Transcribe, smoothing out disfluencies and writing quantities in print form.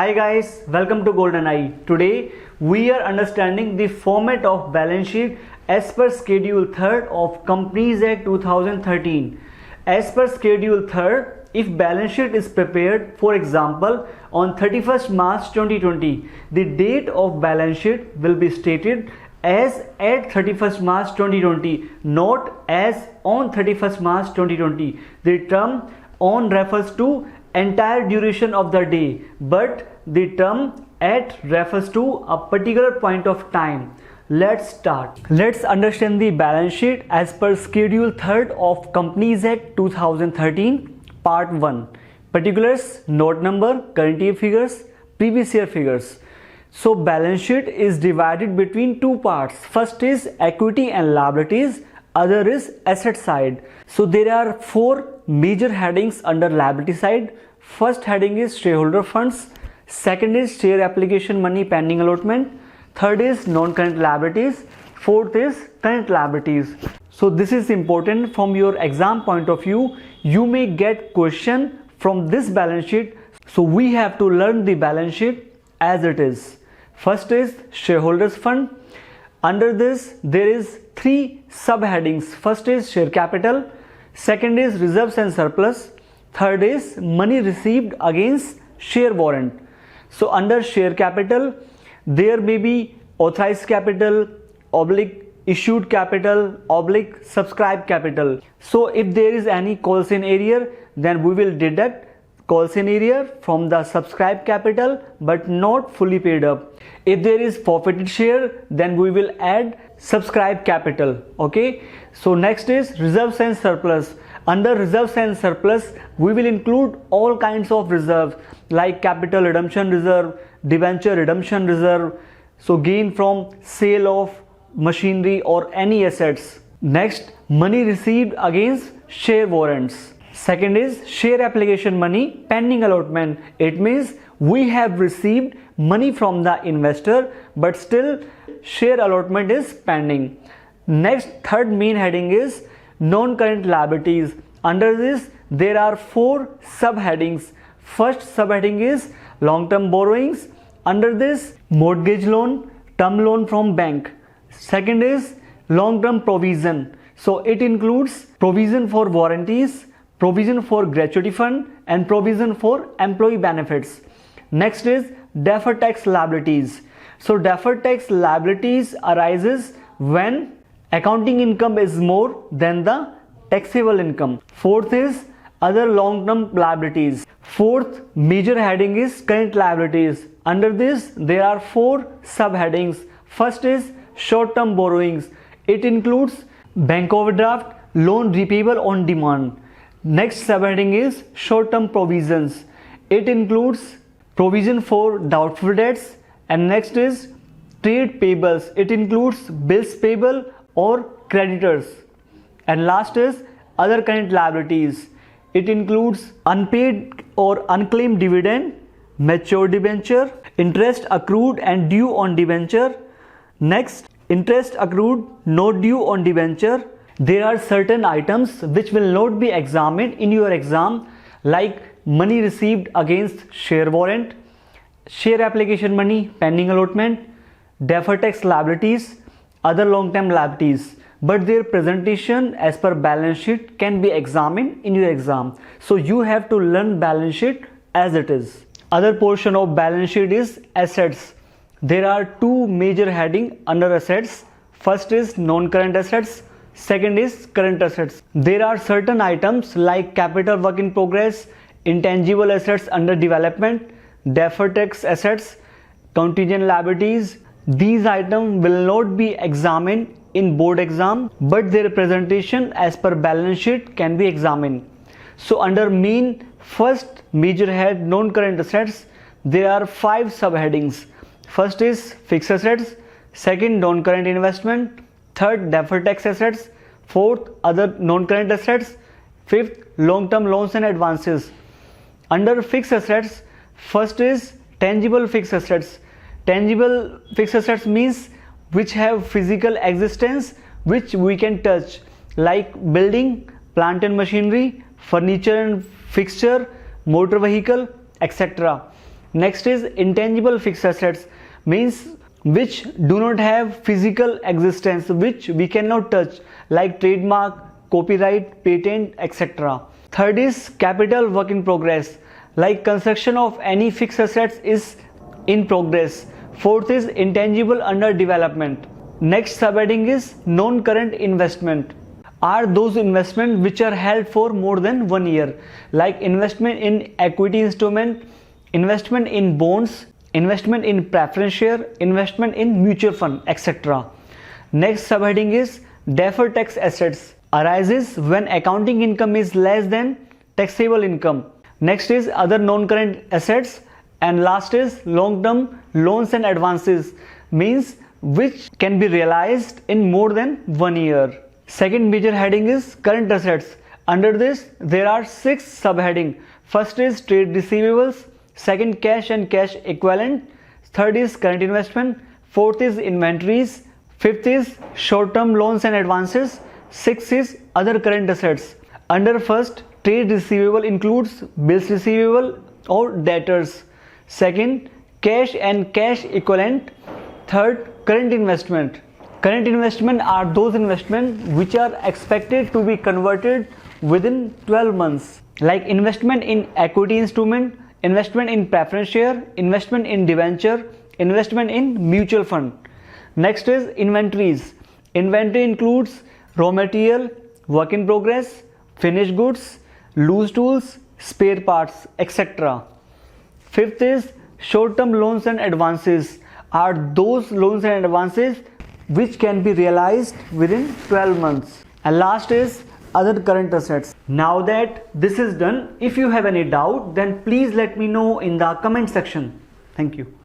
Hi guys, welcome to Golden Eye. Today we are understanding the format of balance sheet as per Schedule 3rd of Companies Act 2013. As per Schedule 3rd, if balance sheet is prepared, for example, on 31st March 2020, the date of balance sheet will be stated as at 31st March 2020, not as on 31st March 2020. The term on refers to entire duration of the day, but the term at refers to a particular point of time. Let's start. Let's understand the balance sheet as per Schedule 3rd of Companies Act 2013, Part 1. Particulars, note number, current year figures, previous year figures. So balance sheet is divided between two parts. First is equity and liabilities, other is asset side. So there are four major headings under liability side. First heading is shareholder funds, second is share application money pending allotment, third is non-current liabilities, fourth is current liabilities. So this is important from your exam point of view. You may get question from this balance sheet. So we have to learn the balance sheet as it is. First is shareholders fund. Under this there is three subheadings. First is share capital, second is reserves and surplus, third is money received against share warrant. So under share capital there may be authorized capital, oblique issued capital, oblique subscribed capital. So if there is any calls in area, then we will deduct calls in area from the subscribed capital but not fully paid up. If there is forfeited share, then we will add subscribed capital. Okay, so next is reserves and surplus. Under reserves and surplus we will include all kinds of reserve like capital redemption reserve, debenture redemption reserve, so gain from sale of machinery or any assets. Next, money received against share warrants. Second is share application money pending allotment. It means we have received money from the investor but still share allotment is pending. Next, third main heading is non-current liabilities. Under this there are four subheadings. First subheading is long-term borrowings. Under this, mortgage loan, term loan from bank. Second is long-term provision. So it includes provision for warranties, provision for gratuity fund and provision for employee benefits. Next is deferred tax liabilities. So deferred tax liabilities arises when accounting income is more than the taxable income. Fourth is other long-term liabilities. Fourth major heading is current liabilities. Under this there are four subheadings. First is short-term borrowings. It includes bank overdraft, loan repayable on demand. Next subheading is short-term provisions. It includes provision for doubtful debts. And next is trade payables. It includes bills payable or creditors. And last is other current liabilities. It includes unpaid or unclaimed dividend, matured debenture, interest accrued and due on debenture. Next, interest accrued not due on debenture. There are certain items which will not be examined in your exam like money received against share warrant, share application money pending allotment, deferred tax liabilities, other long-term liabilities, but their presentation as per balance sheet can be examined in your exam. So you have to learn balance sheet as it is. Other portion of balance sheet is assets. There are two major heading under assets. First is non-current assets, second is current assets. There are certain items like capital work in progress, intangible assets under development, deferred tax assets, contingent liabilities. These items will not be examined in board exam, but their presentation as per balance sheet can be examined. So under main first major head non-current assets, there are five subheadings. First is fixed assets, second non-current investment, third deferred tax assets, fourth other non-current assets, fifth long-term loans and advances. Under fixed assets, first is tangible fixed assets. Tangible fixed assets means which have physical existence which we can touch like building, plant and machinery, furniture and fixture, motor vehicle, etc. Next is intangible fixed assets, means which do not have physical existence, which we cannot touch, like trademark, copyright, patent, etc. Third is capital work in progress, like construction of any fixed assets is in progress. Fourth is intangible under development. Next subheading is non-current investment, are those investments which are held for more than 1 year, like investment in equity instrument, investment in bonds, investment in preference share, investment in mutual fund, etc. Next subheading is deferred tax assets, arises when accounting income is less than taxable income. Next is other non-current assets, and last is long-term loans and advances, means which can be realized in more than 1 year. Second major heading is current assets. Under this there are 6 subheading. First is trade receivables, second cash and cash equivalent, third is current investment, fourth is inventories, fifth is short-term loans and advances, sixth is other current assets. Under first, trade receivable includes bills receivable or debtors. Second, cash and cash equivalent. Third, current investment. Current investment are those investments which are expected to be converted within 12 months, like investment in equity instrument, investment in preference share, investment in debenture, investment in mutual fund. Next is inventories. Inventory includes raw material, work in progress, finished goods, loose tools, spare parts, etc. Fifth is short-term loans and advances, are those loans and advances which can be realized within 12 months. And last is other current assets. Now that this is done, if you have any doubt, then please let me know in the comment section. Thank you.